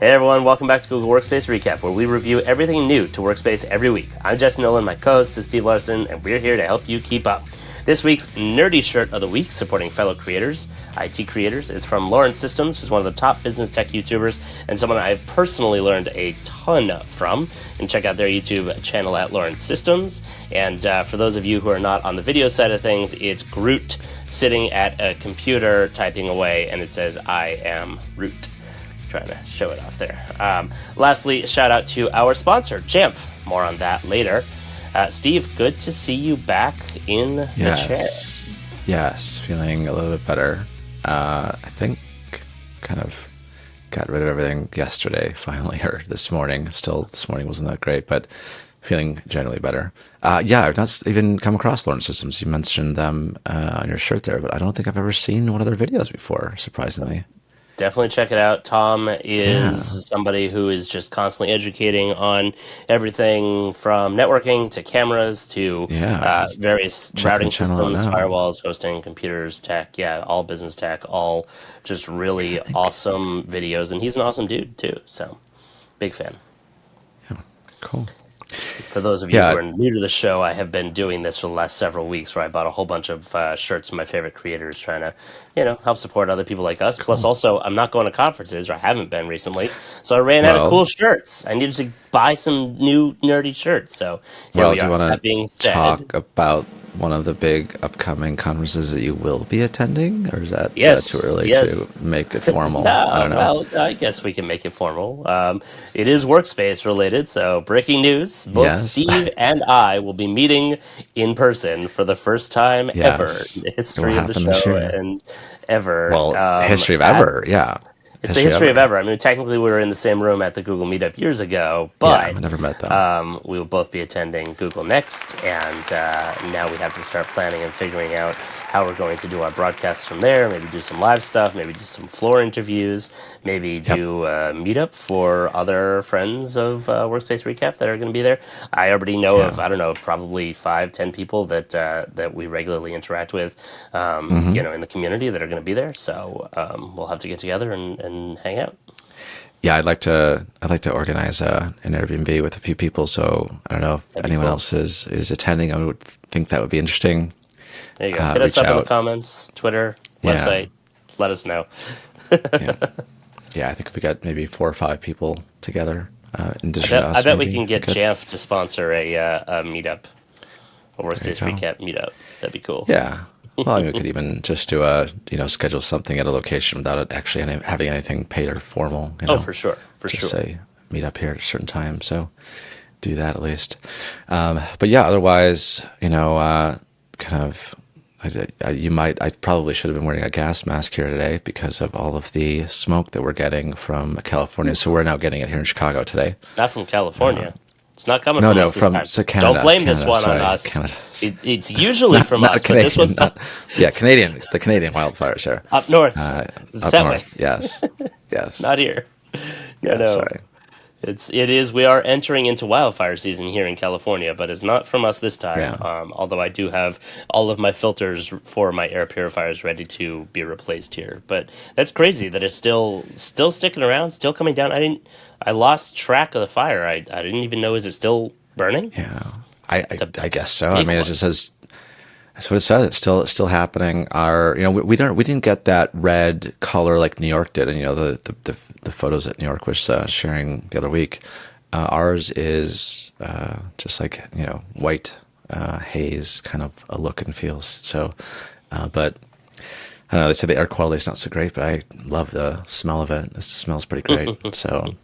Hey everyone, welcome back to Google Workspace Recap, where we review everything new to Workspace every week. I'm Jesse Nolan, my co-host is Steve Larson, and we're here to help you keep up. This week's nerdy shirt of the week, supporting fellow creators, IT creators, is from Lauren Systems, who's one of the top business tech YouTubers, and someone I've personally learned a ton from. And check out their YouTube channel at Lauren Systems. And for those of you who are not on the video side of things, it's Groot sitting at a computer typing away, and it says, "I am Root." Trying to show it off there. Lastly, shout out to our sponsor, Jamf. More on that later. Steve, good to see you back in the chair. Yes, feeling a little bit better. I think kind of got rid of everything yesterday, finally, or this morning. Still, this morning wasn't that great, but feeling generally better. I've not even come across Lauren Systems. You mentioned them on your shirt there, but I don't think I've ever seen one of their videos before, surprisingly. Definitely check it out. Tom is somebody who is just constantly educating on everything from networking to cameras to various routing systems, firewalls, hosting, computers, tech, all business tech, all just really awesome videos. And he's an awesome dude, too. So, big fan. Yeah, cool. For those of you who are new to the show, I have been doing this for the last several weeks where I bought a whole bunch of shirts of my favorite creators trying to, help support other people like us. Cool. Plus, also, I'm not going to conferences, or I haven't been recently, so I ran out of cool shirts. I needed to buy some new nerdy shirts, so here we are. Do you want to talk about one of the big upcoming conferences that you will be attending, or is that too early to make it formal? I don't know. Well, I guess we can make it formal. It is Workspace related, so breaking news. Both Steve and I will be meeting in person for the first time ever in the history of the show and ever. Well, history of ever, It's the history of ever. I mean, technically, we were in the same room at the Google Meetup years ago, but I never met them. we will both be attending Google Next, and now we have to start planning and figuring out how we're going to do our broadcasts from there. Maybe do some live stuff, maybe do some floor interviews, maybe do a meetup for other friends of Workspace Recap that are going to be there. I already know of, I don't know, probably 5-10 people that we regularly interact with, in the community that are going to be there. So we'll have to get together and hang out. Yeah, I'd like to organize an Airbnb with a few people. So I don't know if anyone else is attending. I would think that would be interesting. There you go. Hit us up in the comments, Twitter, website. Let us know. I think if we got maybe 4 or 5 people together, in addition to us, I bet we can get Jamf to sponsor a meetup, a Workspace Recap meetup. That'd be cool. Yeah. Well, I mean, we could even just do schedule something at a location without it actually having anything paid or formal. For sure. Just say meet up here at a certain time. So do that at least. But otherwise, I probably should have been wearing a gas mask here today because of all of the smoke that we're getting from California. So we're now getting it here in Chicago today. Not from California. It's not coming from us. From Canada. Don't blame this one on us. It's usually from us, Canadian, but this one's not. Canadian. The Canadian wildfires here. Up north. Up that north. Way. Yes. Not here. No. Sorry. It is. We are entering into wildfire season here in California, but it's not from us this time. Yeah. Although I do have all of my filters for my air purifiers ready to be replaced here. But that's crazy that it's still sticking around, still coming down. I lost track of the fire. I didn't even know. Is it still burning? Yeah, I guess so. I mean, it just says. That's what it says. It's still happening. We didn't get that red color like New York did, and the photos that New York was sharing the other week. Ours is just like white haze kind of a look and feels. So, but I don't know. They say the air quality is not so great, but I love the smell of it. It smells pretty great. So,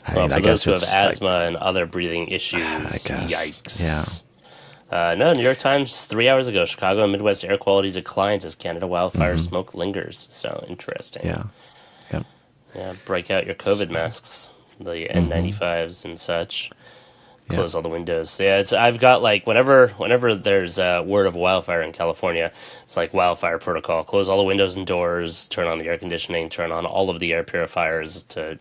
I guess who have asthma and other breathing issues, yikes. Yeah. No, New York Times 3 hours ago, Chicago and Midwest air quality declines as Canada wildfire smoke lingers. So interesting. Yeah. Break out your COVID masks, the N95s and such. Close all the windows. Yeah, I've got like whenever there's a word of wildfire in California, it's like wildfire protocol. Close all the windows and doors, turn on the air conditioning, turn on all of the air purifiers to,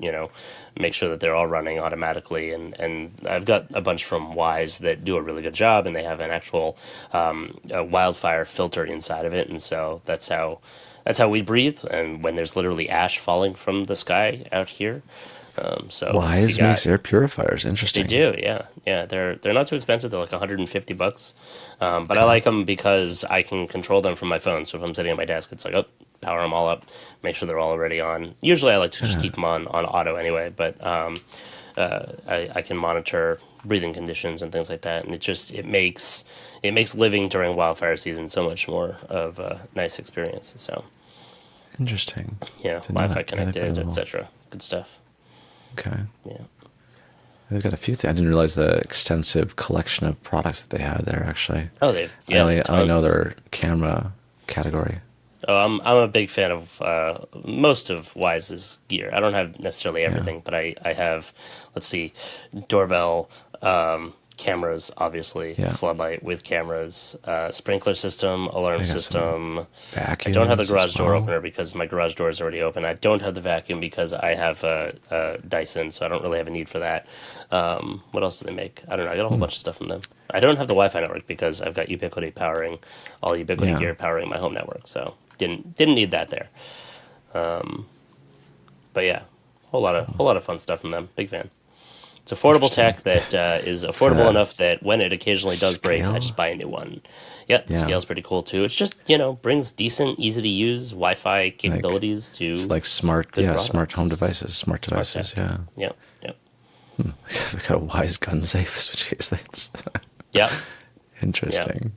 make sure that they're all running automatically. And I've got a bunch from Wise that do a really good job, and they have an actual a wildfire filter inside of it. And so that's how we breathe. And when there's literally ash falling from the sky out here, So Wise makes air purifiers. they Interesting. do, yeah, yeah. They're not too expensive. They're like $150, but I Okay. like them because I can control them from my phone. So if I'm sitting at my desk, it's like, oh, power them all up, make sure they're all already on. Usually, I like to just Yeah. keep them on auto anyway, but I can monitor breathing conditions and things like that, and it makes living during wildfire season so much more of a nice experience. So Interesting. yeah, Didn't know Wi-Fi that. Yeah, they've got a connected, little. etc. Good stuff. Okay. Yeah. They've got a few things. I didn't realize the extensive collection of products that they had there. Actually, Oh, they have I only know tons. their camera category. Oh, I'm a big fan of most of Wise's gear. I don't have necessarily Yeah. everything, but I have, let's see, doorbell, cameras, obviously, Yeah. floodlight with cameras, sprinkler system, alarm They got some system. I don't have the vacuums as garage door well. opener because my garage door is already open. I don't have the vacuum because I have a Dyson, so I don't really have a need for that. What else do they make? I don't know. I got a whole bunch of stuff from them. I don't have the Wi-Fi network because I've got Ubiquiti powering all Ubiquiti Yeah. gear powering my home network, so didn't need that there. But yeah, whole lot of fun stuff from them. Big fan. It's affordable Interesting. tech that is affordable Kinda enough that when it occasionally does break, I just scale. buy a new one. Yep, the Yeah. scale's pretty cool too. It's just, brings decent, easy to use Wi-Fi Like capabilities it's to like smart. good Yeah. Smart home products. devices. Smart Smart devices. tech. Yeah. Yep, yep, They've got a wise gun safe. Is what you guys think. yep, yep. Interesting.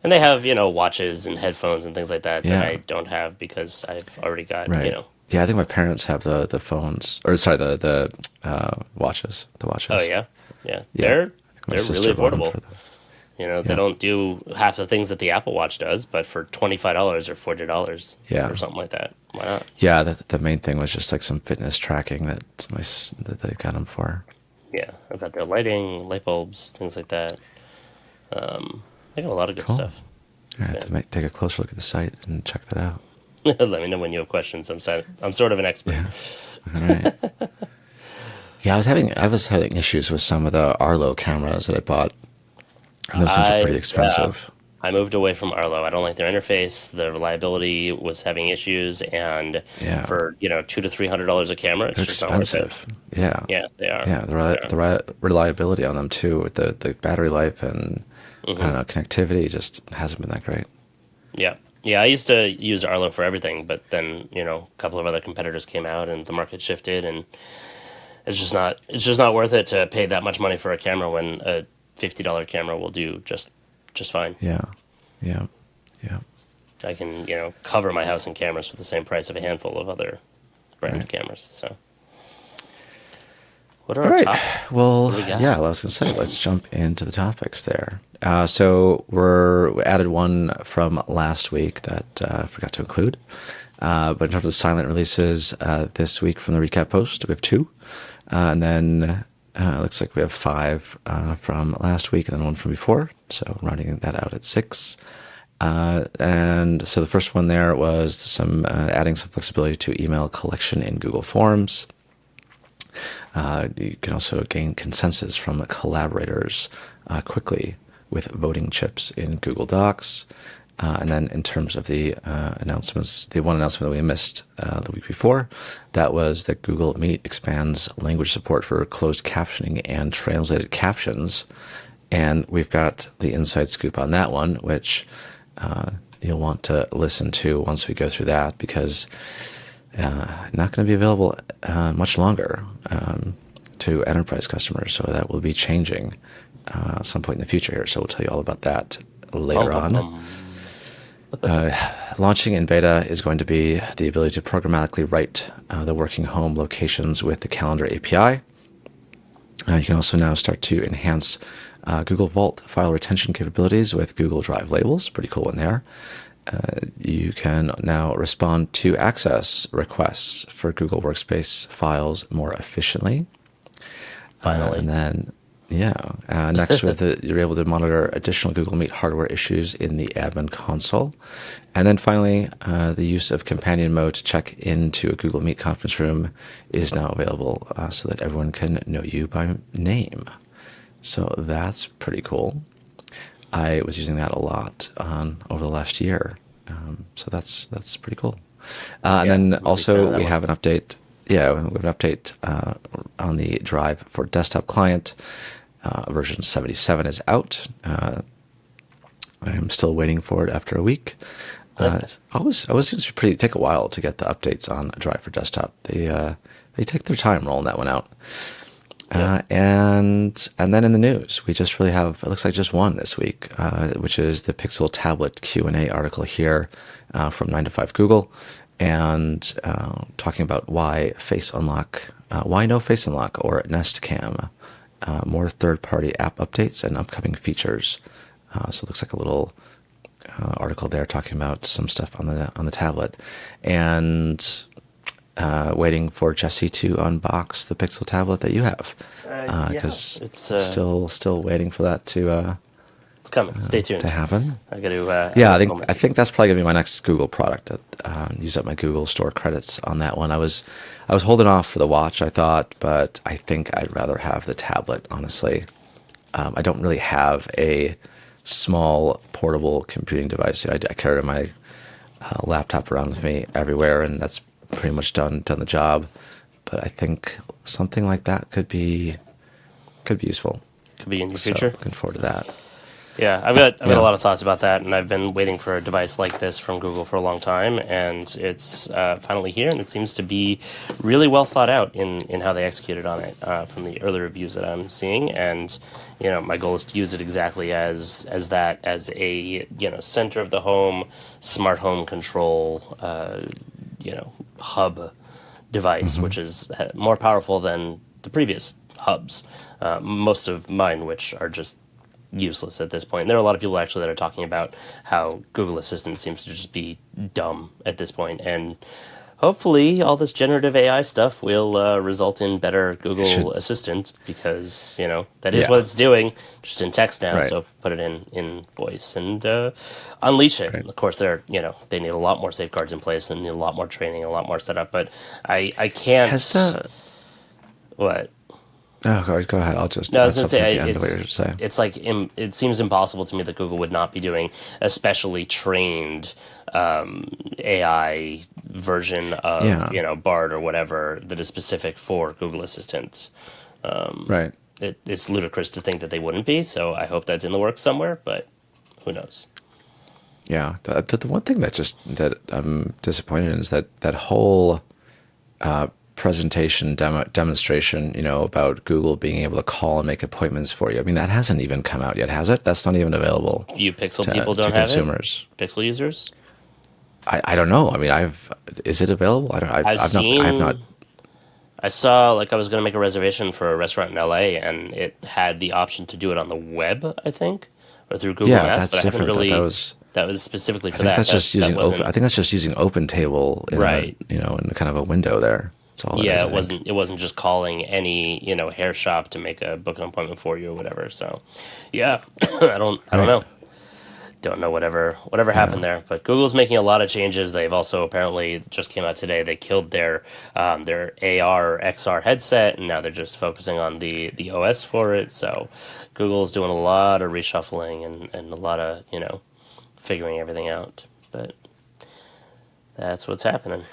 And they have, watches and headphones and things like that that Yeah. I don't have because I've already got, Right. Yeah. I think my parents have the phones, or sorry, the watches. The oh watches. yeah, yeah. Yeah. They're I think my they're really sister bought them affordable. for the. They Yeah. don't do half the things that the Apple Watch does, but for $25 or $40 Yeah. or something like that, why not? Yeah. The main thing was just like some fitness tracking that they got them for. Yeah, I've got their lighting, light bulbs, things like that. I got a lot of good Cool. stuff. I have Yeah. to take a closer look at the site and check that out. Let me know when you have questions. I'm sort of an expert. Yeah. All right. Yeah, I was having issues with some of the Arlo cameras that I bought, and those things were pretty Yeah, expensive. I moved away from Arlo. I don't like their interface. The reliability was having issues, and Yeah, for $200 to $300 a camera, it's they're just not worth it. expensive. Yeah, Yeah, they are. yeah. Yeah. The reliability on them too, with the battery life and I Hmm. don't know, connectivity just hasn't been that great. Yeah. Yeah, I used to use Arlo for everything, but then, a couple of other competitors came out and the market shifted and it's just not worth it to pay that much money for a camera when a $50 camera will do just fine. Yeah, yeah, yeah. I can, cover my house in cameras for the same price of a handful of other branded Right. cameras. So, what are All our right. topics? Well, What do we got? yeah, I was gonna say let's jump into the topics there. So we added one from last week that I forgot to include. But in terms of silent releases, this week from the recap post, we have two. And then it looks like we have five from last week and then one from before. So rounding that out at six. And so the first one there was some adding some flexibility to email collection in Google Forms. You can also gain consensus from collaborators quickly with voting chips in Google Docs. And then in terms of the announcements, the one announcement that we missed the week before, that was that Google Meet expands language support for closed captioning and translated captions. And we've got the inside scoop on that one, which you'll want to listen to once we go through that, because not going to be available much longer to enterprise customers. So that will be changing at some point in the future here. So we'll tell you all about that Bum, later bum, on. bum. Launching in beta is going to be the ability to programmatically write the working home locations with the Calendar API. You can also now start to enhance Google Vault file retention capabilities with Google Drive labels. Pretty cool one there. You can now respond to access requests for Google Workspace files more efficiently. Finally. And then, yeah, next you're able to monitor additional Google Meet hardware issues in the admin console. And then finally, the use of companion mode to check into a Google Meet conference room is now available so that everyone can know you by name. So that's pretty cool. I was using that a lot over the last year. So that's pretty cool. And Yeah, then I'm a big fan of also that we one. have an update yeah, we have an update on the drive for desktop client. Version 77 is out. I'm still waiting for it after a week. Always seems to take a while to get the updates on Drive for desktop. They take their time rolling that one out. And then in the news, we just really have, it looks like just one this week, which is the Pixel tablet Q&A article here from 9 to 5 Google, and talking about why why no Face Unlock or Nest Cam, more third-party app updates and upcoming features. So it looks like a little article there talking about some stuff on the tablet, and waiting for Jesse to unbox the Pixel tablet that you have, because it's still waiting for that to it's coming. Stay tuned to happen. I got to. I think that's probably gonna be my next Google product. Use up my Google Store credits on that one. I was holding off for the watch, I thought, but I think I'd rather have the tablet. Honestly, I don't really have a small portable computing device. I carry my laptop around with me everywhere, and that's pretty much done the job. But I think something like that could be useful. Could be in your future. Looking forward to that. Yeah, I've got a lot of thoughts about that, and I've been waiting for a device like this from Google for a long time, and it's finally here, and it seems to be really well thought out in how they executed on it from the early reviews that I'm seeing. And my goal is to use it exactly as a center of the home, smart home control, hub device, which is more powerful than the previous hubs. Most of mine, which are just useless at this point. And there are a lot of people actually that are talking about how Google Assistant seems to just be dumb at this point. And hopefully all this generative AI stuff will result in better Google Assistant, because, that is what it's doing, just in text now. Right. So put it in voice and unleash it. Right. Of course, they need a lot more safeguards in place and need a lot more training, a lot more setup. But I can't... What? No, go ahead. I'll just. No, I was going to say, it's like it seems impossible to me that Google would not be doing a specially trained AI version of Bard or whatever that is specific for Google Assistant. Right. It's ludicrous to think that they wouldn't be. So I hope that's in the works somewhere, but who knows? Yeah, the one thing that I'm disappointed in is that whole presentation demonstration, about Google being able to call and make appointments for you. I mean, that hasn't even come out yet, has it? That's not even available. You Pixel people don't have consumers. Pixel users? I don't know. I mean, is it available? I saw, I was going to make a reservation for a restaurant in LA, and it had the option to do it on the web, I think, or through Google Maps. That's different. That was specifically for that. I think that's just using OpenTable in kind of a window there. It wasn't just calling any hair shop to book an appointment for you or whatever. So I don't know. Don't know whatever happened there. But Google's making a lot of changes. They've also apparently just came out today. They killed their AR XR headset, and now they're just focusing on the OS for it. So Google's doing a lot of reshuffling and a lot of figuring everything out. But that's what's happening.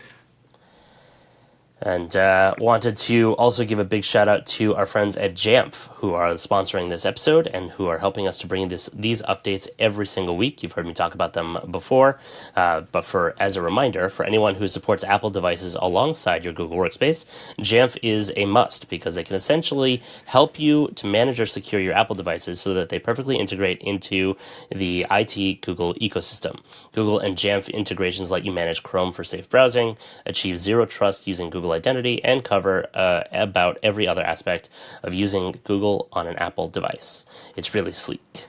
And wanted to also give a big shout out to our friends at Jamf, who are sponsoring this episode and who are helping us to bring these updates every single week. You've heard me talk about them before, but as a reminder, for anyone who supports Apple devices alongside your Google Workspace, Jamf is a must, because they can essentially help you to manage or secure your Apple devices so that they perfectly integrate into the IT Google ecosystem. Google and Jamf integrations let you manage Chrome for safe browsing, achieve zero trust using Google Identity, and cover about every other aspect of using Google on an Apple device. It's really sleek.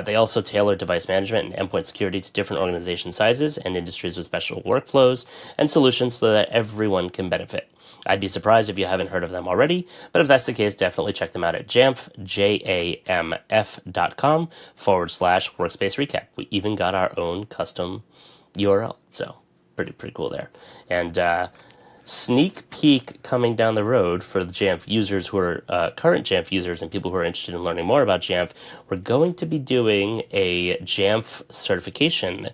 They also tailor device management and endpoint security to different organization sizes and industries with special workflows and solutions so that everyone can benefit. I'd be surprised if you haven't heard of them already, but if that's the case, definitely check them out at Jamf, jamf.com/workspace recap. We even got our own custom URL, so pretty cool there. And sneak peek coming down the road for the Jamf users who are current Jamf users and people who are interested in learning more about Jamf. We're going to be doing a Jamf certification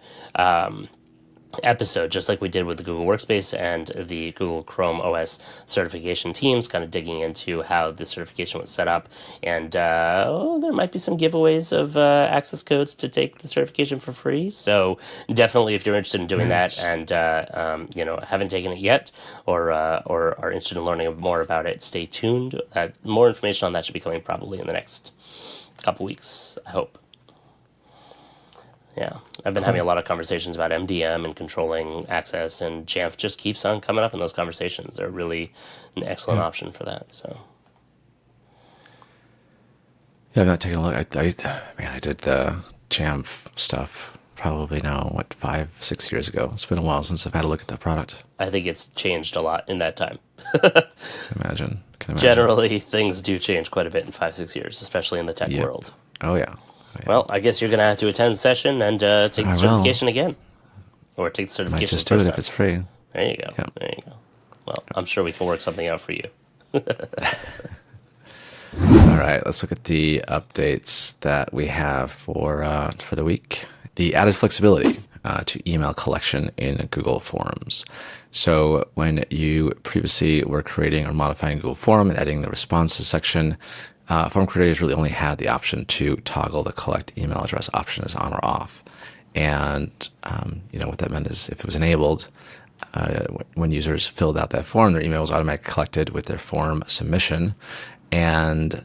episode, just like we did with the Google Workspace and the Google Chrome OS certification teams, kind of digging into how the certification was set up. And there might be some giveaways of access codes to take the certification for free. So definitely, if you're interested in doing that and haven't taken it yet, or are interested in learning more about it, stay tuned. More information on that should be coming probably in the next couple weeks, I hope. Yeah, I've been having a lot of conversations about MDM and controlling access, and Jamf just keeps on coming up in those conversations. They're really an excellent option for that. So, yeah, I'm not taking a look. I did the Jamf stuff probably now, 5-6 years ago. It's been a while since I've had a look at that product. I think it's changed a lot in that time. Can imagine. Generally, things do change quite a bit in 5-6 years, especially in the tech world. Oh, yeah. Well, I guess you're going to have to attend the session and take the certification again. Or take the certification might just do it if it's free. There you go. Yep. There you go. Well, I'm sure we can work something out for you. All right, let's look at the updates that we have for the week. The added flexibility to email collection in Google Forms. So when you previously were creating or modifying Google Form and adding the responses section, form creators really only had the option to toggle the collect email address option as on or off. And what that meant is if it was enabled, when users filled out that form, their email was automatically collected with their form submission. And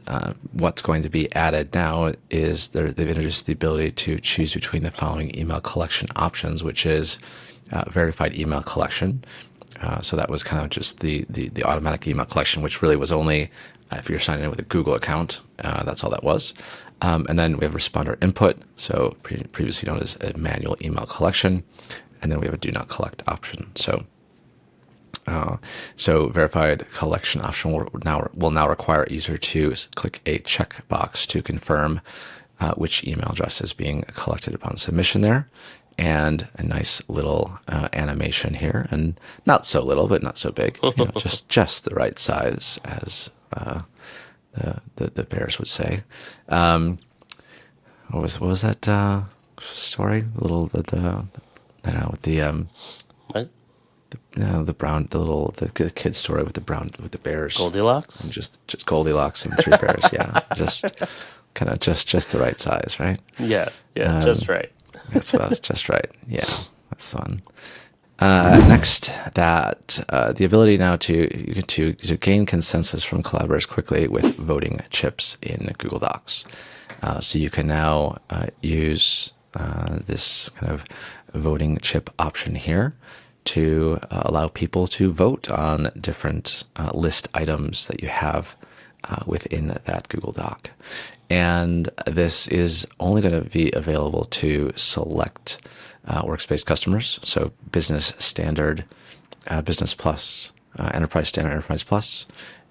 what's going to be added now is they've introduced the ability to choose between the following email collection options, which is verified email collection. So that was kind of just the automatic email collection, which really was only if you're signing in with a Google account. That's all that was. And then we have responder input, so previously known as a manual email collection. And then we have a do not collect option. So verified collection option will now require a user to click a checkbox to confirm which email address is being collected upon submission there. And a nice little animation here, and not so little, but not so big. Just the right size, as the Bears would say. What was that story? The kid story with the bears. Goldilocks. And just Goldilocks and the three bears. Yeah, just the right size, right? Yeah, just right. That's what I was just right. Yeah, that's fun. Next, the ability now to gain consensus from collaborators quickly with voting chips in Google Docs. So you can now use this kind of voting chip option here to allow people to vote on different list items that you have within that Google Doc. And this is only going to be available to select Workspace customers, so Business Standard, Business Plus, Enterprise Standard, Enterprise Plus,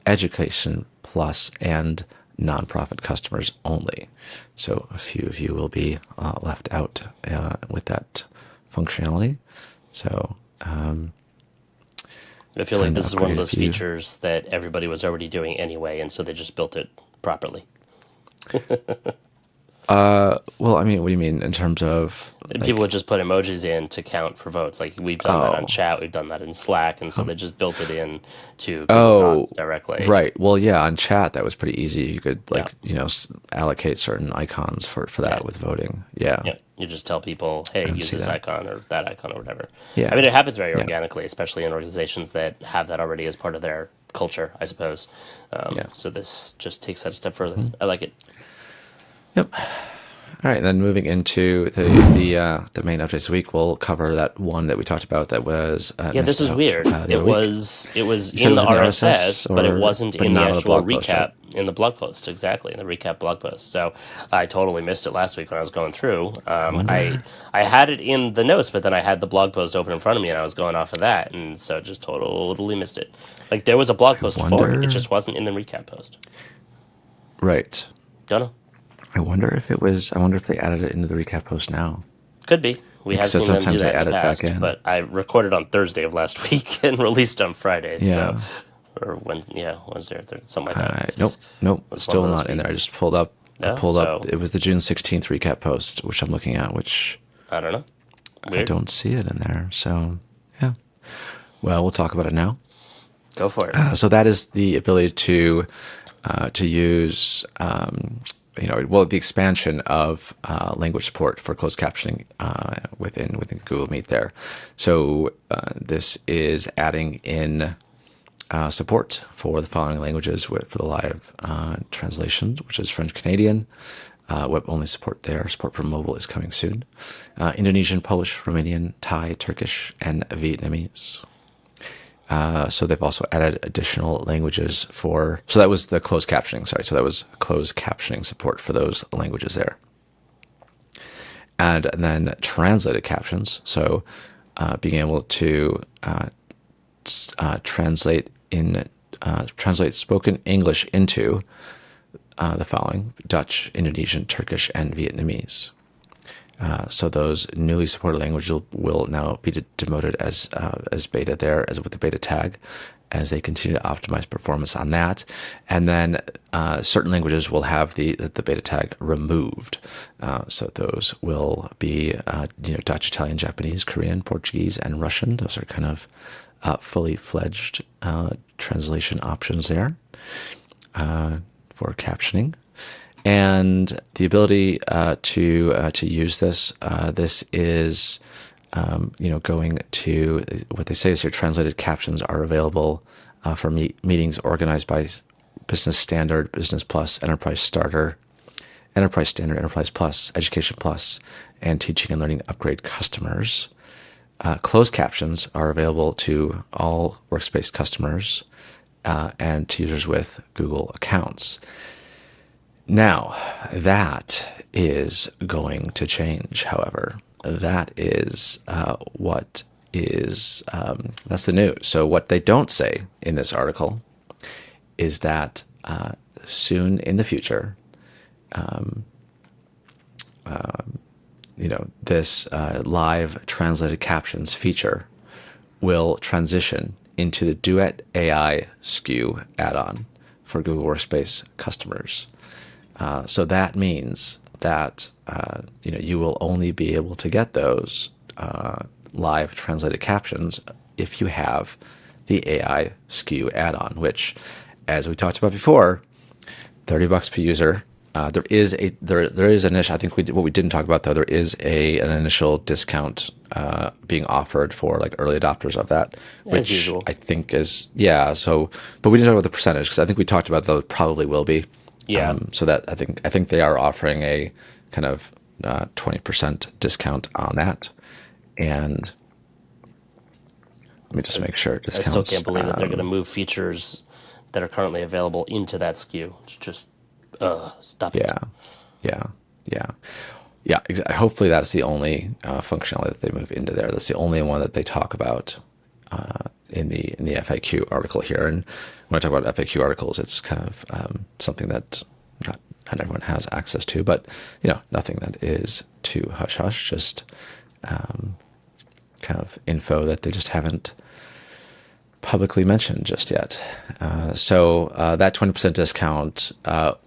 Education Plus, and nonprofit customers only. So a few of you will be left out with that functionality. So I feel like this is one of those features that everybody was already doing anyway, and so they just built it properly. Well, I mean, what do you mean in terms of people would just put emojis in to count for votes? Like we've done that on chat, we've done that in Slack, and so they just built it in to Google Docs directly. Right. Well, yeah, on chat that was pretty easy. You could allocate certain icons for that with voting. Yeah. You just tell people, hey, use this icon or that icon or whatever. Yeah. I mean, it happens very organically, especially in organizations that have that already as part of their culture, I suppose. So this just takes that a step further. I like it. Yep. All right, and then moving into the main updates this week, we'll cover that one that we talked about that was this is weird. It was in the RSS, but it wasn't in the actual recap in the blog post. Exactly, in the recap blog post. So I totally missed it last week when I was going through. I had it in the notes, but then I had the blog post open in front of me, and I was going off of that, and so just totally missed it. Like there was a blog post for it, it just wasn't in the recap post. Right. Don't know. I wonder if they added it into the recap post now. Could be. We have seen them do that in the past, but I recorded on Thursday of last week and released on Friday. Yeah. So, or when? Yeah, was there something like that? Nope. Still not in there. I just pulled up. It was the June 16th recap post, which I'm looking at. Which I don't know. Weird. I don't see it in there. So, yeah. Well, we'll talk about it now. Go for it. So that is the ability to use, the expansion of language support for closed captioning within Google Meet there. So this is adding in support for the following languages for the live translation, which is French Canadian. Web-only support there. Support for mobile is coming soon. Indonesian, Polish, Romanian, Thai, Turkish, and Vietnamese. So they've also added additional languages so that was the closed captioning, sorry. So that was closed captioning support for those languages there. And then translated captions. So being able to translate spoken English into the following: Dutch, Indonesian, Turkish, and Vietnamese. So those newly supported languages will now be demoted as beta there, as with the beta tag, as they continue to optimize performance on that. And then certain languages will have the beta tag removed. So those will be Dutch, Italian, Japanese, Korean, Portuguese, and Russian. Those are kind of fully fledged translation options there for captioning. And the ability to use this, this is, going to what they say is here. Translated captions are available for meetings organized by Business Standard, Business Plus, Enterprise Starter, Enterprise Standard, Enterprise Plus, Education Plus, and Teaching and Learning Upgrade customers. Closed captions are available to all Workspace customers and to users with Google accounts. Now, that is going to change, however. That is that's the news. So what they don't say in this article is that soon in the future, this live translated captions feature will transition into the Duet AI SKU add-on for Google Workspace customers. So that means that you will only be able to get those live translated captions if you have the AI SKU add-on, which, as we talked about before, $30 per user. There is an initial. I think what we didn't talk about though, there is an initial discount being offered for like early adopters of that, which I think is So, but we didn't talk about the percentage because I think we talked about though it probably will be. Yeah. So that I think they are offering a kind of 20% discount on that, and let me just make sure. Discounts, I still can't believe that they're going to move features that are currently available into that SKU. It's just stop it. Yeah. Hopefully that's the only functionality that they move into there. That's the only one that they talk about in the FAQ article here. And when I talk about FAQ articles, it's kind of something that not everyone has access to, but nothing that is too hush hush. Just kind of info that they just haven't publicly mentioned just yet. So that 20% discount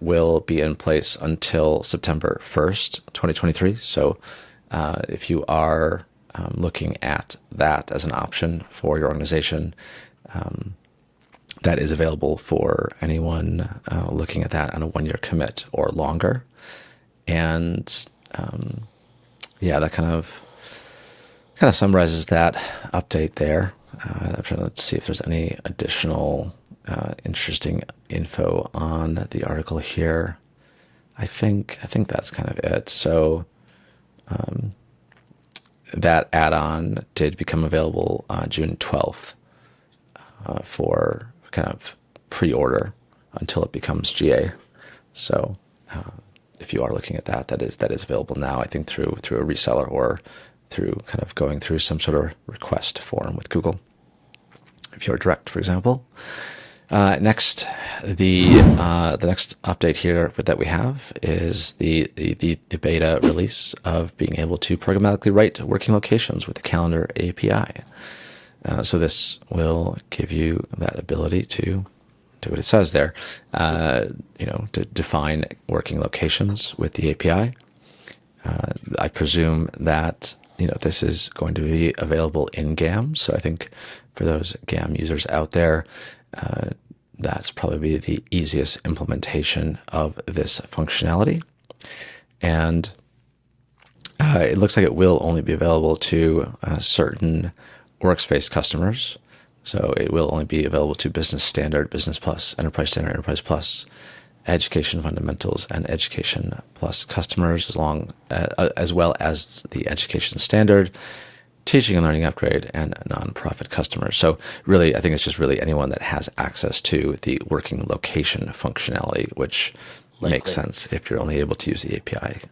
will be in place until September 1st, 2023. So if you are looking at that as an option for your organization, that is available for anyone looking at that on a 1-year commit or longer. And that kind of summarizes that update there. I'm trying to see if there's any additional interesting info on the article here. I think that's kind of it. So that add-on did become available June 12th for kind of pre-order until it becomes GA. So if you are looking at that is available now, I think through a reseller or through kind of going through some sort of request form with Google. If you're direct, for example. Next, the next update here that we have is the beta release of being able to programmatically write working locations with the Calendar API. So this will give you that ability to do what it says there, to define working locations with the API. I presume that this is going to be available in GAM. So I think for those GAM users out there, that's probably the easiest implementation of this functionality. And it looks like it will only be available to certain Workspace customers. So it will only be available to Business Standard, Business Plus, Enterprise Standard, Enterprise Plus, Education Fundamentals, and Education Plus customers, as well as the Education Standard, Teaching and Learning Upgrade, and nonprofit customers. So really, I think it's just really anyone that has access to the working location functionality, which makes sense if you're only able to use the API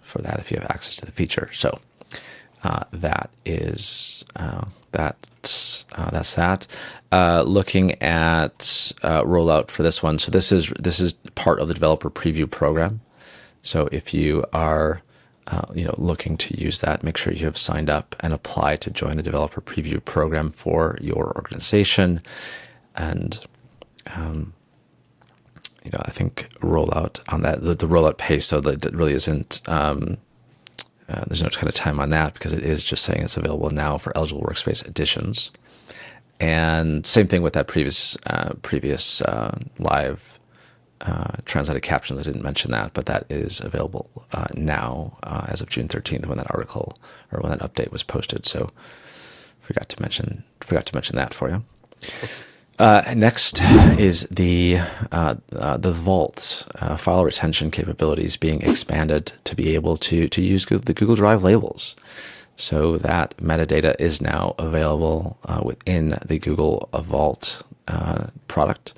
for that if you have access to the feature. So that's that. Looking at rollout for this one, so this is part of the developer preview program. So if you are looking to use that, make sure you have signed up and apply to join the developer preview program for your organization. And I think rollout on that, the rollout pace, so that it really isn't. There's no kind of time on that because it is just saying it's available now for eligible Workspace editions. And same thing with that previous live translated captions. I didn't mention that, but that is available now as of June 13th when that article or when that update was posted. So forgot to mention that for you. Next is the Vault file retention capabilities being expanded to be able to use the Google Drive labels. So that metadata is now available within the Google Vault product.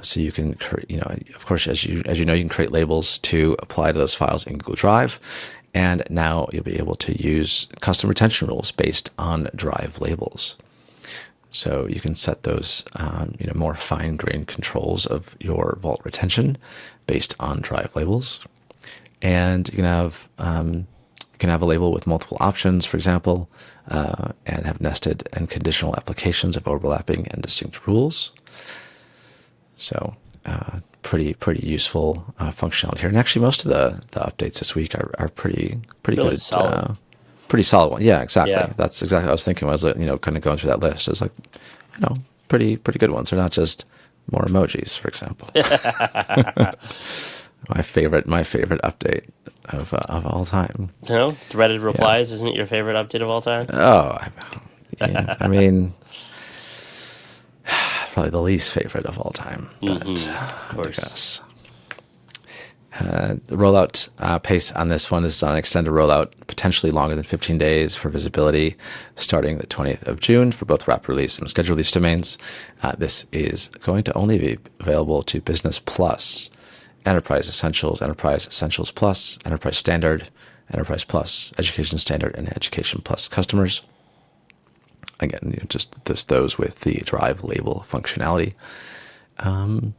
So you can, of course, as you know, you can create labels to apply to those files in Google Drive, and now you'll be able to use custom retention rules based on Drive labels. So you can set those, more fine-grained controls of your Vault retention based on Drive labels, and you can have a label with multiple options, for example, and have nested and conditional applications of overlapping and distinct rules. So pretty useful functionality here. And actually, most of the updates this week are pretty really good. Solid. Pretty solid one. Yeah, exactly. Yeah. That's exactly what I was thinking. I was kind of going through that list. It's like, pretty good ones. They're not just more emojis, for example. My favorite update of all time. No, threaded replies isn't your favorite update of all time? Oh, I mean, probably the least favorite of all time. But of course. The rollout pace on this one is on an extended rollout, potentially longer than 15 days for visibility, starting the 20th of June for both rapid release and scheduled release domains. This is going to only be available to Business Plus, Enterprise Essentials Plus, Enterprise Standard, Enterprise Plus, Education Standard, and Education Plus customers. Again, just those with the Drive label functionality. And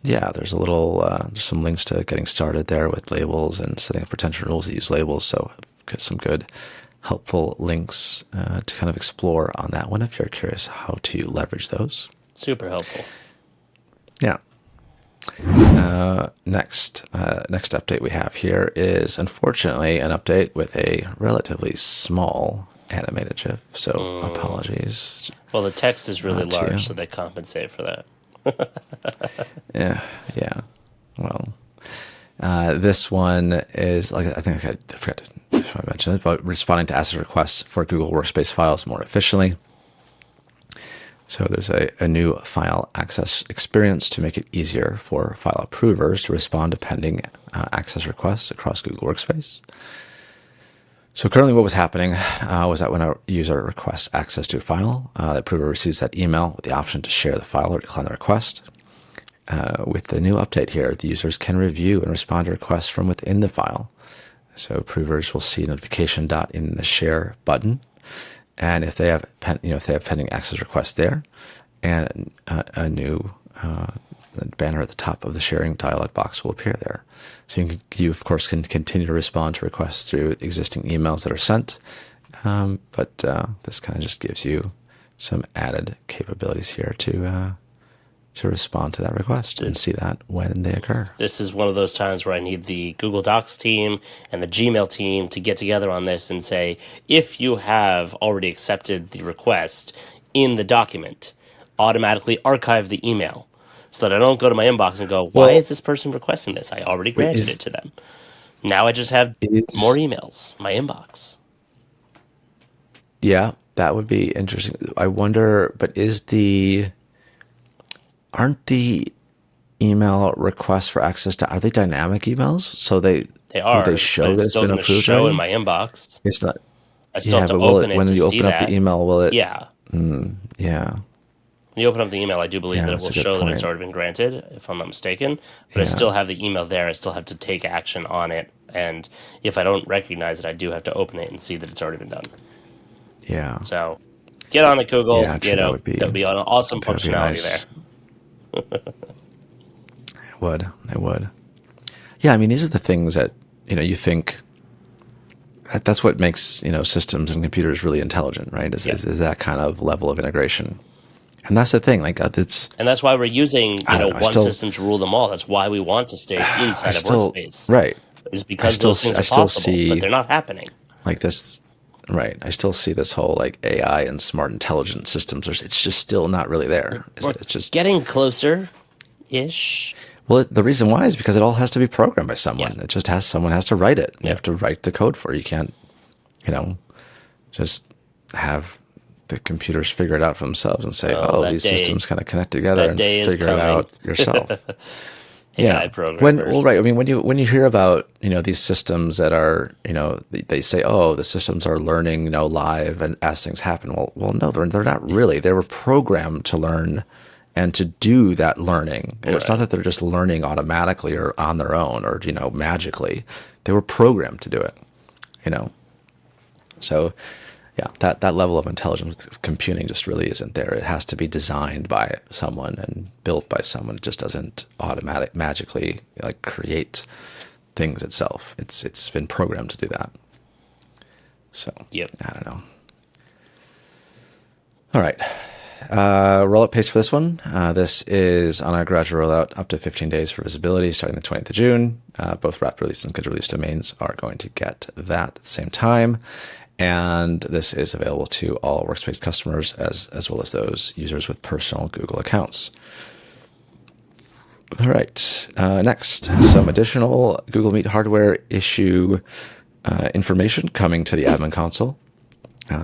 yeah, there's there's some links to getting started there with labels and setting up retention rules that use labels. So get some good, helpful links to kind of explore on that one if you're curious how to leverage those. Super helpful. Yeah. Next update we have here is unfortunately an update with a relatively small animated GIF. So apologies. Well, the text is really large, so they compensate for that. Yeah. Well, this one is I forgot to mention it, but responding to access requests for Google Workspace files more efficiently. So there's a new file access experience to make it easier for file approvers to respond to pending access requests across Google Workspace. So currently what was happening was that when a user requests access to a file, the approver receives that email with the option to share the file or decline the request. With the new update here, the users can review and respond to requests from within the file. So approvers will see a notification dot in the share button. And if they have pending access requests there, and a new banner at the top of the sharing dialog box will appear there. So you of course can continue to respond to requests through existing emails that are sent, but this kind of just gives you some added capabilities here to to respond to that request and see that when they occur. This is one of those times where I need the Google Docs team and the Gmail team to get together on this and say, if you have already accepted the request in the document, automatically archive the email so that I don't go to my inbox and go, why is this person requesting this? I already granted it to them. Now I just have more emails, my inbox. Yeah, that would be interesting. I wonder, but aren't the email requests for access to, are they dynamic emails? So they are. They show that it's been approved show already? In my inbox. It's not. I still have to will open it, it when to you see open up that. the email, will it? Yeah. Yeah. When you open up the email, I do believe that it will show that it's already been granted, if I'm not mistaken. But I still have the email there. I still have to take action on it. And if I don't recognize it, I do have to open it and see that it's already been done. Yeah. So get on it, Google. Yeah, true, that would be an awesome functionality there. It would. Yeah, I mean, these are the things that, you think that's what makes, systems and computers really intelligent, right? Is that kind of level of integration. And that's the thing, like and that's why we're using, one system to rule them all. That's why we want to stay inside of Workspace. Right. Is because those things are possible, but they're not happening. Like this, right. I still see this whole like AI and smart intelligent systems. It's just still not really there. It's just getting closer-ish. Well, the reason why is because it all has to be programmed by someone. Yeah. It just someone has to write it. You have to write the code for it. You can't, just have the computers figure it out for themselves and say, these systems kind of connect together and figure it out yourself. Yeah. Right. I mean, when you hear about, these systems that are, they say, the systems are learning, live and as things happen. Well, no, they're not really. They were programmed to learn and to do that learning. Right. It's not that they're just learning automatically or on their own or, magically. They were programmed to do it, So, yeah, that level of intelligence computing just really isn't there. It has to be designed by someone and built by someone. It just doesn't magically create things itself. It's been programmed to do that. So, I don't know. All right. Rollout page for this one. This is on our gradual rollout up to 15 days for visibility starting the 20th of June. Both rapid release and good release domains are going to get that at the same time. And this is available to all Workspace customers as well as those users with personal Google accounts. All right. Next, some additional Google Meet hardware issue information coming to the admin console.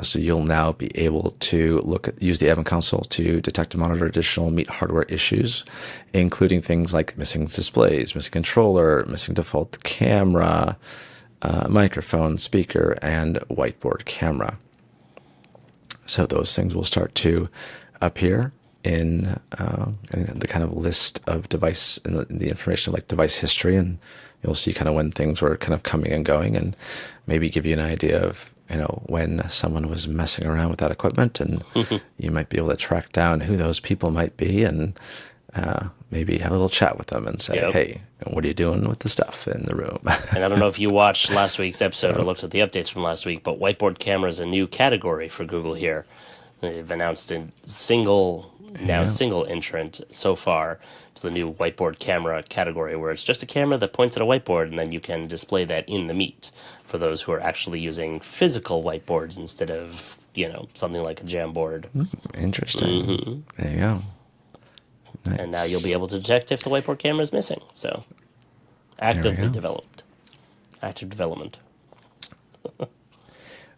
So you'll now be able to use the admin console to detect and monitor additional Meet hardware issues, including things like missing displays, missing controller, missing default camera, microphone, speaker, and whiteboard camera. So those things will start to appear in the kind of list of device and the information like device history, and you'll see kind of when things were kind of coming and going, and maybe give you an idea of when someone was messing around with that equipment, and you might be able to track down who those people might be, and maybe have a little chat with them and say, hey, what are you doing with the stuff in the room? And I don't know if you watched last week's episode or looked at the updates from last week, but whiteboard camera is a new category for Google here. They've announced a single entrant so far to the new whiteboard camera category, where it's just a camera that points at a whiteboard, and then you can display that in the Meet for those who are actually using physical whiteboards instead of, something like a Jamboard. Interesting. Mm-hmm. There you go. Nice. And now you'll be able to detect if the whiteboard camera is missing. So, active development.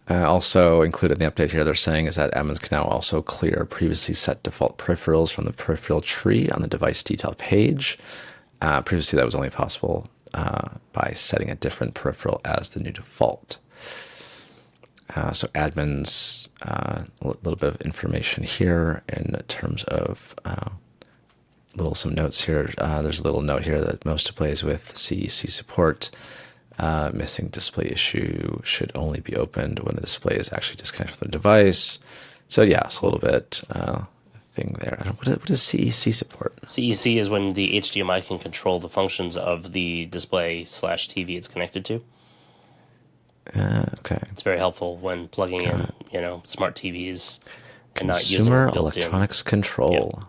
Also included in the update here, they're saying is that admins can now also clear previously set default peripherals from the peripheral tree on the device detail page. Previously, that was only possible by setting a different peripheral as the new default. So admins, a little bit of information here in terms of some notes here. There's a little note here that most displays with CEC support. Missing display issue should only be opened when the display is actually disconnected from the device. So yeah, it's a little bit thing there. What does CEC support? CEC is when the HDMI can control the functions of the display/TV it's connected to. Okay. It's very helpful when plugging in, smart TVs and not using consumer electronics control. Yep.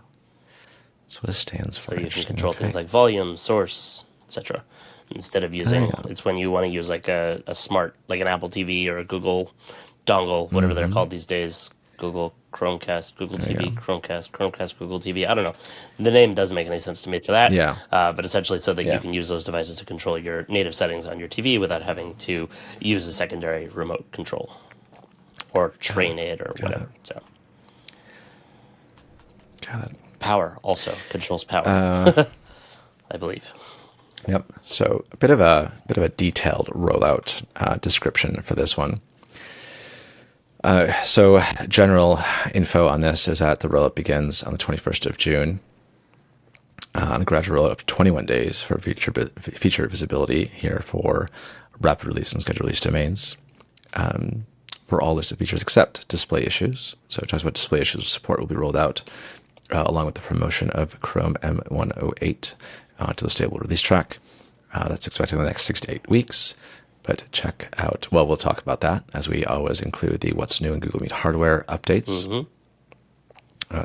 That's what it stands for. So you can control things like volume, source, etc. Instead of using, it's when you want to use like a smart, like an Apple TV or a Google dongle, whatever they're called these days. Google Chromecast, Google TV, Chromecast, Google TV. I don't know. The name doesn't make any sense to me for that. Yeah. But essentially so that you can use those devices to control your native settings on your TV without having to use a secondary remote control or train it or whatever. So. Got it. Power also controls power, I believe. Yep. So a bit of a detailed rollout description for this one. So general info on this is that the rollout begins on the 21st of June on a gradual rollout of 21 days for feature visibility here for rapid release and scheduled release domains for all listed features except display issues. So it talks about display issues support will be rolled out along with the promotion of Chrome M108 to the stable release track. That's expected in the next 6 to 8 weeks. But check out, well, we'll talk about that as we always include the what's new in Google Meet hardware updates.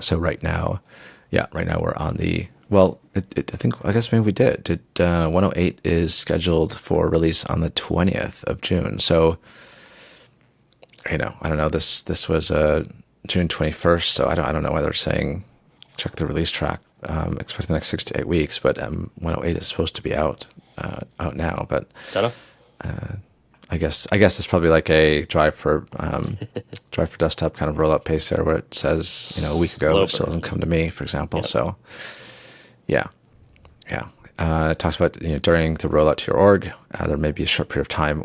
So right now we're on the, well, I guess maybe we did. 108 is scheduled for release on the 20th of June. So, I don't know. This was June 21st, so I don't know whether they're saying check the release track. Expect the next 6 to 8 weeks, but 108 is supposed to be out now. But I guess it's probably like a drive for desktop kind of rollout pace there, where it says a week ago it still hasn't come to me, for example. Yep. So yeah. It talks about during the rollout to your org, there may be a short period of time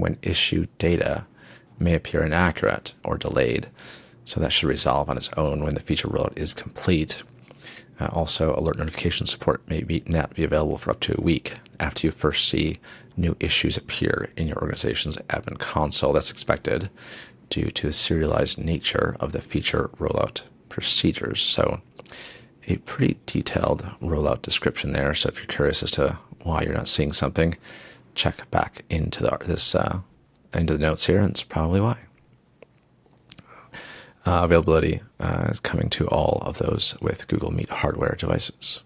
when issued data may appear inaccurate or delayed. So that should resolve on its own when the feature rollout is complete. Also, alert notification support may not be available for up to a week after you first see new issues appear in your organization's admin console. That's expected due to the serialized nature of the feature rollout procedures. So a pretty detailed rollout description there. So if you're curious as to why you're not seeing something, check back into into the notes here, and it's probably why. Availability is coming to all of those with Google Meet hardware devices.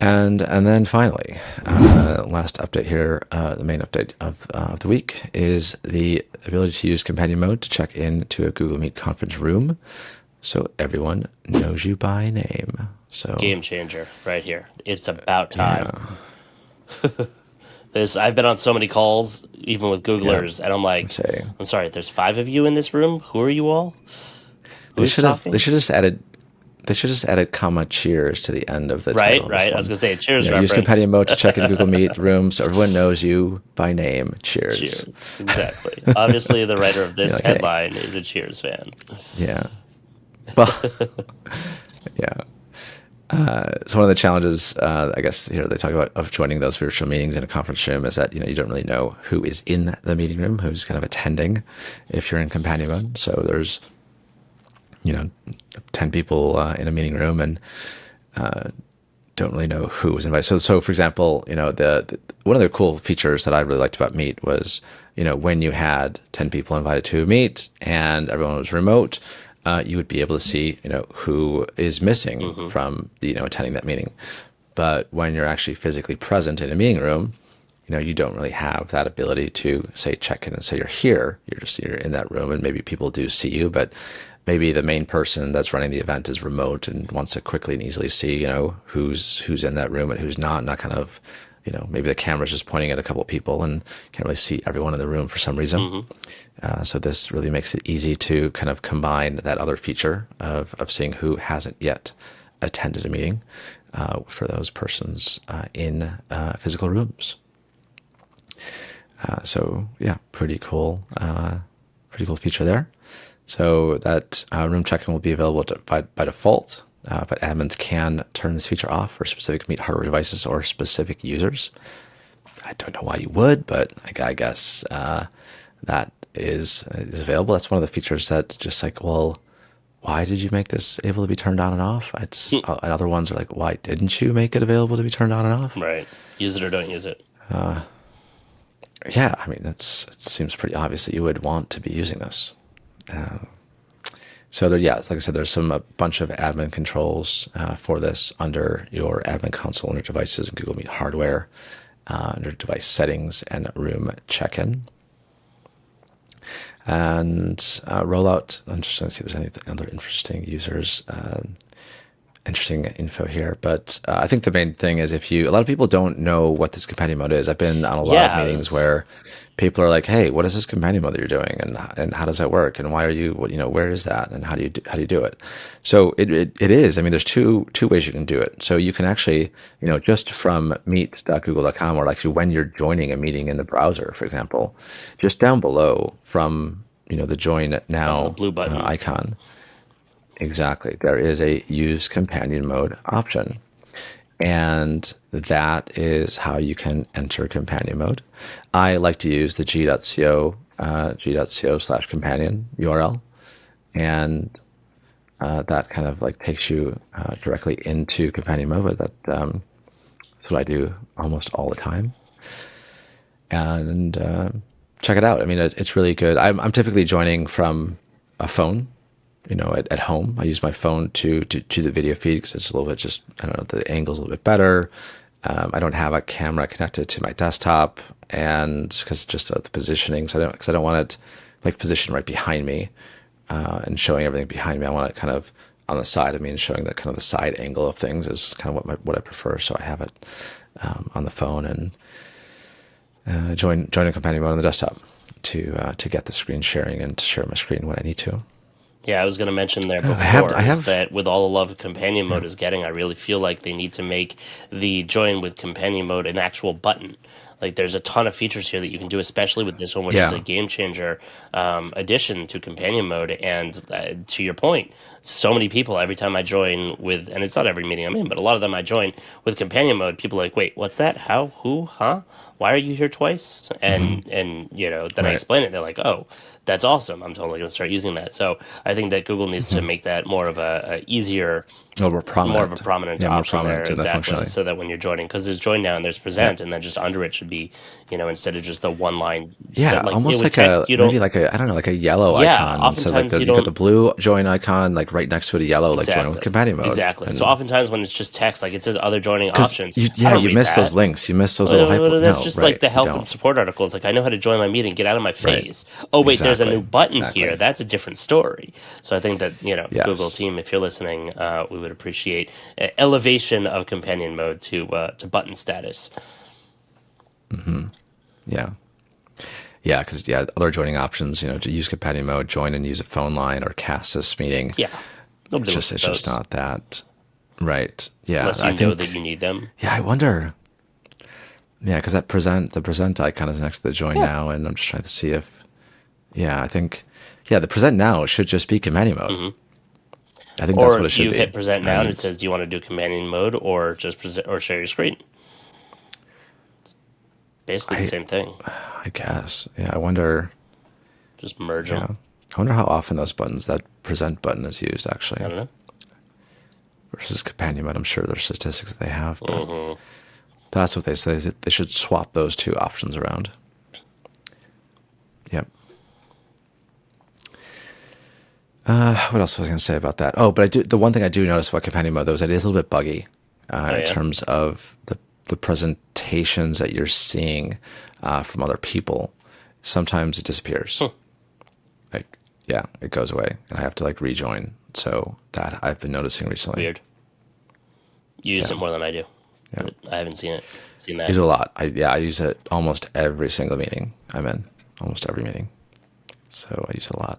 And then finally, last update here, the main update of the week is the ability to use companion mode to check into a Google Meet conference room, so everyone knows you by name. So game changer right here. It's about time. Yeah. I've been on so many calls, even with Googlers, and I'm like, I'm sorry, there's 5 of you in this room. Who are you all? They should have just added comma cheers to the end of the title. Right. I was gonna say cheers. Reference. Use companion mode to check in Google Meet room so everyone knows you by name. Cheers. Exactly. Obviously, the writer of this headline is a Cheers fan. Yeah. Well. Yeah. So one of the challenges, I guess here they talk about of joining those virtual meetings in a conference room is that you don't really know who is in the meeting room, who's kind of attending, if you're in companion mode. So there's 10 people in a meeting room and don't really know who was invited. So for example, the one of the cool features that I really liked about Meet was when you had 10 people invited to a meet and everyone was remote. You would be able to see, who is missing from, attending that meeting. But when you're actually physically present in a meeting room, you don't really have that ability to say check in and say you're here. You're in that room, and maybe people do see you, but maybe the main person that's running the event is remote and wants to quickly and easily see, who's in that room and who's not. Not kind of, maybe the camera's just pointing at a couple of people and can't really see everyone in the room for some reason. So this really makes it easy to kind of combine that other feature of seeing who hasn't yet attended a meeting for those persons in physical rooms. So yeah, pretty cool feature there. So that room check-in will be available by default, but admins can turn this feature off for specific Meet hardware devices or specific users. I don't know why you would, but I guess that is available. That's one of the features that just like, well, why did you make this able to be turned on and off? And other ones are like, why didn't you make it available to be turned on and off? Right. Use it or don't use it. Yeah, I mean, it seems pretty obvious that you would want to be using this. So there, yeah, like I said, there's a bunch of admin controls for this under your admin console, under devices and Google Meet hardware, under device settings and room check-in. And rollout, I'm just trying to see if there's any other interesting users, interesting info here. But I think the main thing is a lot of people don't know what this companion mode is. I've been on a lot of meetings where people are like, "Hey, what is this companion mode that you're doing, and how does that work, and why are you, where is that, and how do you do it?" So it is. I mean, there's two ways you can do it. So you can actually, just from meet.google.com, or actually when you're joining a meeting in the browser, for example, just down below from the join now blue button icon. Exactly, there is a use companion mode option. And that is how you can enter companion mode. I like to use the g.co/companion URL. And that kind of like takes you directly into companion mode. That's what I do almost all the time. And check it out. I mean, it's really good. I'm typically joining from a phone. At home, I use my phone to the video feed because it's a little bit I don't know, the angle's a little bit better. I don't have a camera connected to my desktop, and because just of the positioning, because I don't want it like positioned right behind me and showing everything behind me. I want it kind of on the side of me and showing that kind of the side angle of things is kind of what I prefer. So I have it on the phone and join a companion mode on the desktop to get the screen sharing and to share my screen when I need to. Yeah, I was going to mention there before I have that with all the love companion mode is getting, I really feel like they need to make the join with companion mode an actual button. Like there's a ton of features here that you can do, especially with this one, which is a game changer addition to companion mode. And to your point, so many people every time I join with, and it's not every meeting I'm in, but a lot of them I join with companion mode. People are like, wait, what's that? How? Who? Huh? Why are you here twice? And then I explain it. They're like, oh, that's awesome. I'm totally going to start using that. So I think that Google needs to make that more of a easier, more prominent, more of a prominent option more prominent there, in exactly. So that when you're joining, because there's join now and there's present, and then just under it should be, instead of just the one line. Yeah, like, almost like text, maybe like I don't know, like a yellow icon. So like oftentimes you got the blue join icon, like right next to it, a yellow, like join with companion mode. Exactly. So oftentimes when it's just text, like it says other joining options. You miss those links. You miss those little hyperlinks. That's just like the help and support articles. Like I know how to join my meeting. Get out of my face. Oh wait, there's a new button here. That's a different story. So I think that Google team, if you're listening, we would appreciate elevation of companion mode to button status. Yeah. Yeah, because other joining options, to use companion mode, join and use a phone line or cast this meeting. Yeah, it's just not that right. Yeah, unless you know that you need them. Yeah, I wonder. Yeah, because the present icon is next to the join now, and I'm just trying to see if. Yeah, I think. Yeah, the present now should just be companion mode. I think that's what it should be. Or you hit present now and it says, "Do you want to do companion mode or just present or share your screen?" It's basically the same thing. I guess. Yeah, I wonder. Just merge them. I wonder how often that present button is used, actually. I don't know. Versus companion mode, I'm sure there's statistics that they have, but that's what they say. They should swap those two options around. Yep. What else was I going to say about that? Oh, but the one thing I do notice about companion mode, though, is that it is a little bit buggy in terms of the presentations that you're seeing from other people. Sometimes it disappears. It goes away, and I have to rejoin. So that I've been noticing recently. Weird. You use it more than I do. Yeah. I haven't seen that. I use it a lot. I use it almost every single meeting I'm in. Almost every meeting. So I use it a lot.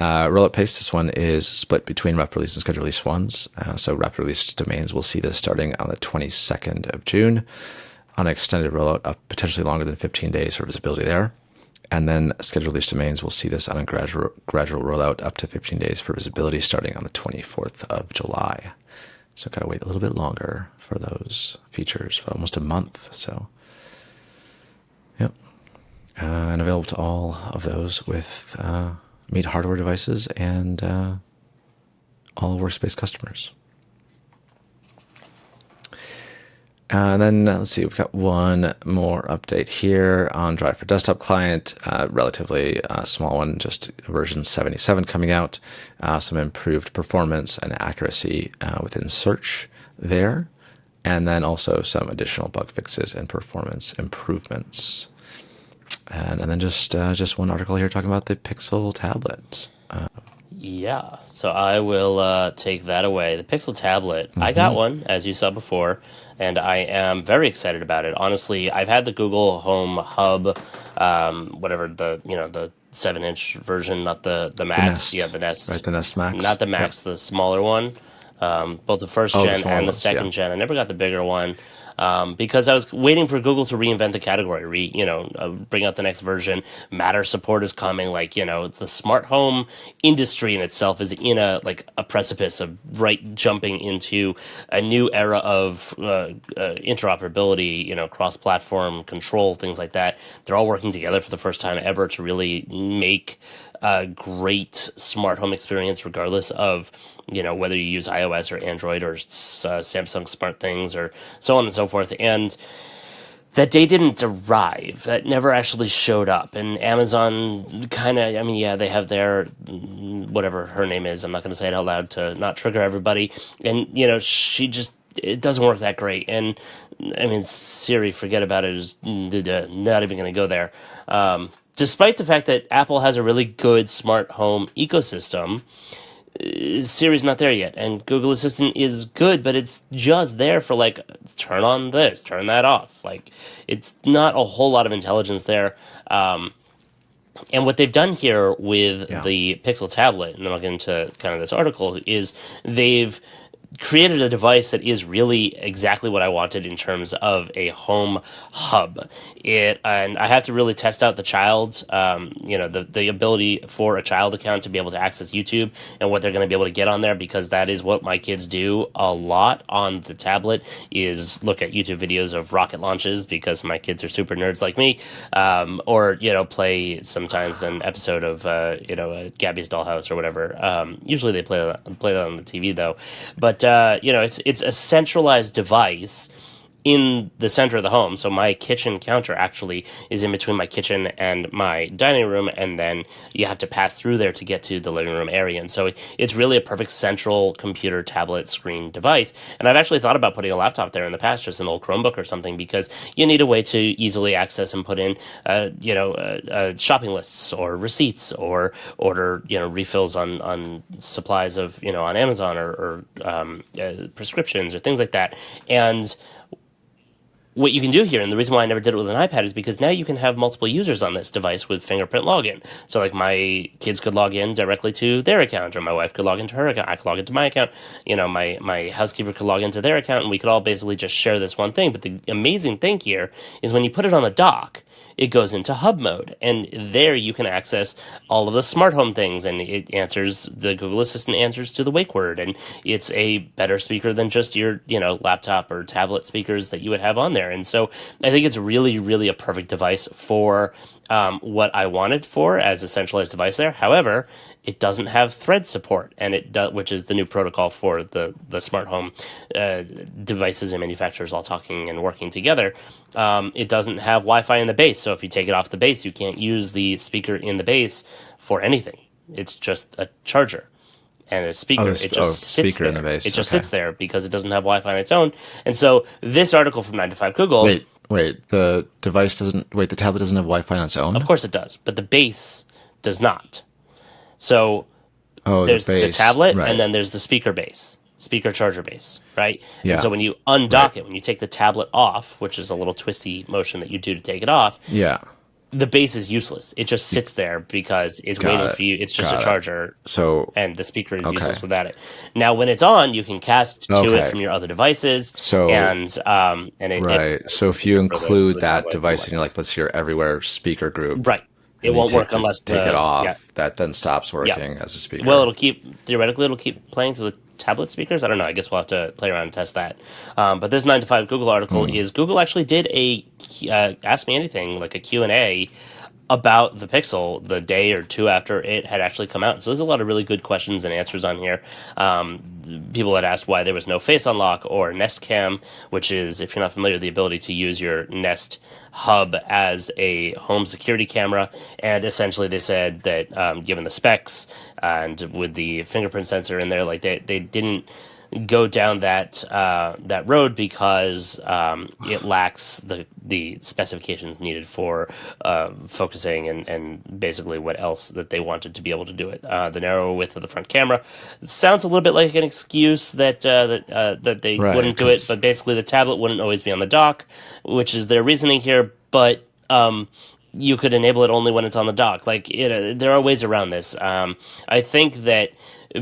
Rollout pace, this one is split between rapid release and scheduled release ones. So rapid release domains, we'll see this starting on the 22nd of June on an extended rollout of potentially longer than 15 days for visibility there. And then scheduled release domains, we'll see this on a gradual rollout up to 15 days for visibility starting on the 24th of July. So got to wait a little bit longer for those features, for almost a month. So, yep. And available to all of those with Meet hardware devices and all Workspace customers. And then let's see, we've got one more update here on Drive for Desktop Client, relatively small one, just version 77 coming out. Some improved performance and accuracy within search there. And then also some additional bug fixes and performance improvements. And then just one article here talking about the Pixel tablet. Yeah, so I will take that away. The Pixel tablet, I got one, as you saw before, and I am very excited about it. Honestly, I've had the Google Home Hub, whatever the 7-inch version, not the Max. Nest. Yeah, the Nest. Right, the Nest Max. Not the Max, the smaller one. Both the first gen and the second gen. I never got the bigger one. Because I was waiting for Google to reinvent the category, bring out the next version. Matter support is coming. The smart home industry in itself is in a precipice of jumping into a new era of interoperability, cross-platform control, things like that. They're all working together for the first time ever to really make a great smart home experience, regardless of whether you use iOS or Android or Samsung Smart Things or so on and so forth. And that day didn't arrive. That never actually showed up. And Amazon they have their, whatever her name is, I'm not going to say it out loud to not trigger everybody. And, it doesn't work that great. And, Siri, forget about it, is not even going to go there. Despite the fact that Apple has a really good smart home ecosystem, Siri's not there yet, and Google Assistant is good, but it's just there for turn on this, turn that off. It's not a whole lot of intelligence there. And what they've done here with the Pixel tablet, and then I'll get into kind of this article, is they've created a device that is really exactly what I wanted in terms of a home hub. And I have to really test out the child, the ability for a child account to be able to access YouTube and what they're going to be able to get on there, because that is what my kids do a lot on the tablet, is look at YouTube videos of rocket launches, because my kids are super nerds like me, or play sometimes an episode of Gabby's Dollhouse or whatever. Usually they play that on the TV though, but it's a centralized device in the center of the home. So my kitchen counter actually is in between my kitchen and my dining room, and then you have to pass through there to get to the living room area. And so it's really a perfect central computer tablet screen device. And I've actually thought about putting a laptop there in the past, just an old Chromebook or something, because you need a way to easily access and put in shopping lists or receipts, or order refills on supplies of on Amazon, or prescriptions or things like that. And what you can do here, and the reason why I never did it with an iPad, is because now you can have multiple users on this device with fingerprint login. So my kids could log in directly to their account, or my wife could log into her account. I could log into my account. My housekeeper could log into their account, and we could all basically just share this one thing. But the amazing thing here is when you put it on the dock, it goes into hub mode, and there you can access all of the smart home things, and the Google Assistant answers to the wake word, and it's a better speaker than just your laptop or tablet speakers that you would have on there. And so I think it's really, really a perfect device for what I wanted for as a centralized device there. However, it doesn't have Thread support, and which is the new protocol for the smart home devices and manufacturers all talking and working together. It doesn't have Wi-Fi in the base, so if you take it off the base, you can't use the speaker in the base for anything. It's just a charger and a speaker. It just sits there. In the base. It just sits there because it doesn't have Wi-Fi on its own. And so this article from 9 to 5 Google. Wait, the tablet doesn't have Wi-Fi on its own? Of course it does, but the base does not. So there's the tablet, right, and then there's the speaker charger base, right? Yeah. And so when you undock it, when you take the tablet off, which is a little twisty motion that you do to take it off, the base is useless. It just sits there because it's waiting for you. It's just a charger, and the speaker is useless without it. Now, when it's on, you can cast to it from your other devices. So if you include that device in your let's say your everywhere speaker group, right? It won't work unless take it off. Yeah. That then stops working as a speaker. Well, it'll keep playing to the tablet speakers. I don't know. I guess we'll have to play around and test that. But this 9 to 5 Google article is Google actually did a Ask Me Anything, like a Q&A about the Pixel the day or two after it had actually come out. So there's a lot of really good questions and answers on here. People had asked why there was no Face Unlock or Nest Cam, which is, if you're not familiar, the ability to use your Nest Hub as a home security camera. And essentially they said that given the specs and with the fingerprint sensor in there, like they didn't go down that road because it lacks the specifications needed for focusing and basically what else that they wanted to be able to do it. The narrower width of the front camera sounds a little bit like an excuse that they wouldn't do it, but basically the tablet wouldn't always be on the dock, which is their reasoning here. But you could enable it only when it's on the dock. Like, there are ways around this. I think that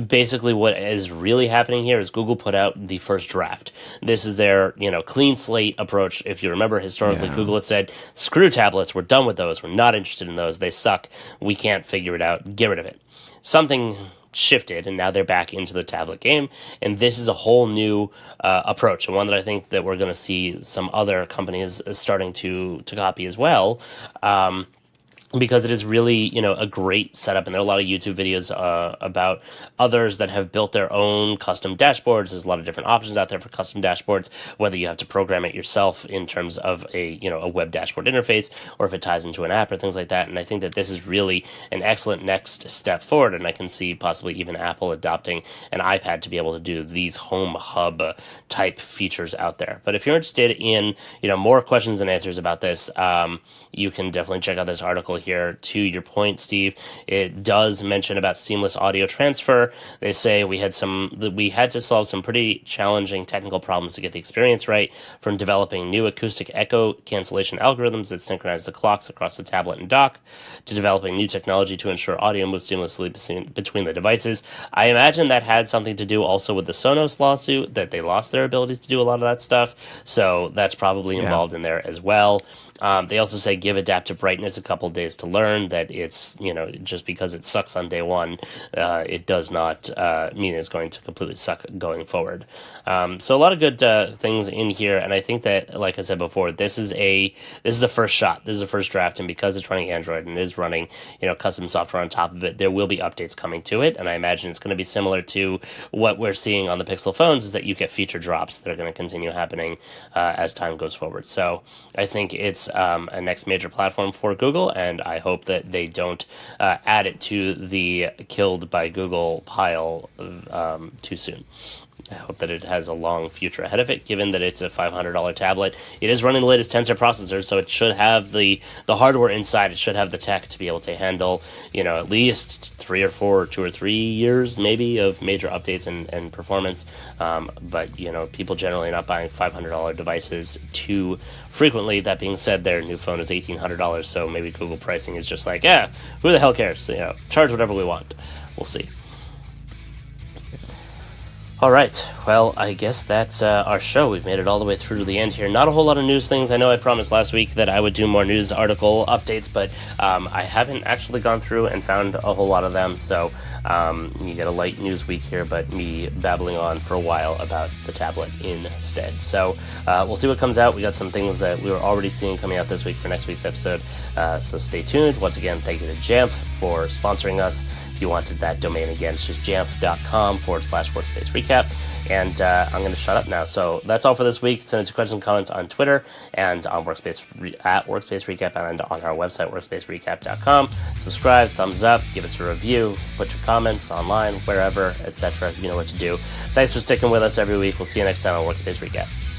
basically what is really happening here is Google put out the first draft. This is their, clean slate approach. If you remember, historically, Google has said, screw tablets, we're done with those, we're not interested in those, they suck, we can't figure it out, get rid of it. Something shifted, and now they're back into the tablet game, and this is a whole new approach, and one that I think that we're going to see some other companies starting to copy as well. Because it is really, a great setup, and there are a lot of YouTube videos about others that have built their own custom dashboards. There's a lot of different options out there for custom dashboards, whether you have to program it yourself in terms of a web dashboard interface, or if it ties into an app or things like that. And I think that this is really an excellent next step forward, and I can see possibly even Apple adopting an iPad to be able to do these home hub type features out there. But if you're interested in, more questions and answers about this, you can definitely check out this article here. To your point, Steve, it does mention about seamless audio transfer. They say we had to solve some pretty challenging technical problems to get the experience right, from developing new acoustic echo cancellation algorithms that synchronize the clocks across the tablet and dock, to developing new technology to ensure audio moves seamlessly between the devices. I imagine that had something to do also with the Sonos lawsuit, that they lost their ability to do a lot of that stuff. So that's probably involved in there as well. They also say give adaptive brightness a couple days to learn, that it's, just because it sucks on day one, it does not mean it's going to completely suck going forward. So a lot of good things in here, and I think that, like I said before, this is a first shot. This is a first draft, and because it's running Android and it is running, custom software on top of it, there will be updates coming to it, and I imagine it's going to be similar to what we're seeing on the Pixel phones, is that you get feature drops that are going to continue happening as time goes forward. So I think it's a next major platform for Google, and I hope that they don't add it to the killed by Google pile too soon. I hope that it has a long future ahead of it, given that it's a $500 tablet. It is running the latest Tensor processor, so it should have the hardware inside. It should have the tech to be able to handle, at least 2 or 3 years, maybe, of major updates and performance. But, people generally are not buying $500 devices too frequently. That being said, their new phone is $1,800, so maybe Google pricing is just like, who the hell cares? Charge whatever we want. We'll see. All right, well, I guess that's our show. We've made it all the way through to the end here. Not a whole lot of news things. I know I promised last week that I would do more news article updates, but I haven't actually gone through and found a whole lot of them, so you get a light news week here, but me babbling on for a while about the tablet instead. So we'll see what comes out. We got some things that we were already seeing coming out this week for next week's episode, so stay tuned. Once again, thank you to Jamf for sponsoring us. If you wanted that domain again, it's just jamf.com/Workspace Recap. And I'm going to shut up now. So that's all for this week. Send us your questions and comments on Twitter and on Workspace at Workspace Recap, and on our website, workspacerecap.com. Subscribe, thumbs up, give us a review, put your comments online, wherever, etc. You know what to do. Thanks for sticking with us every week. We'll see you next time on Workspace Recap.